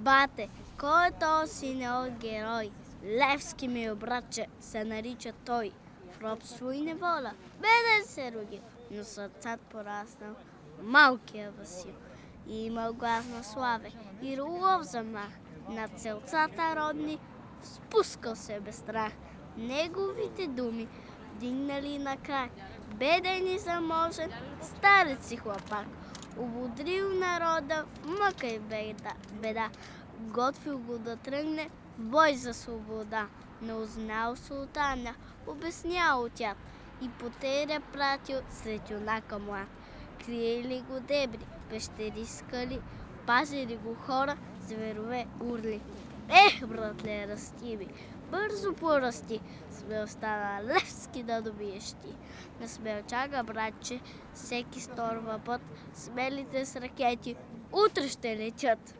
Бате, кой е този синьор герой? Левски ми братче се нарича той. В робство и неволя, беден се родил, но сърцат пораснал малкия Васил. И имал глас на славе и рулов замах, над селцата родни спускал се без страх. Неговите думи вдигнали на крак, беден и заможен старец и хлапак. Ободрил народа в мъка и беда, готвил го да тръгне в бой за свобода. Но узнал султана, обяснял отят и потеря пратил сред юнака млад. Криели го дебри, пещери скали, пазили го хора, зверове урли. Братле, расти ми, бързо порасти, смелостта на Левски да добиеш ти. На смелчага, братче, всеки сторва път, смелите с ракети утре ще летят.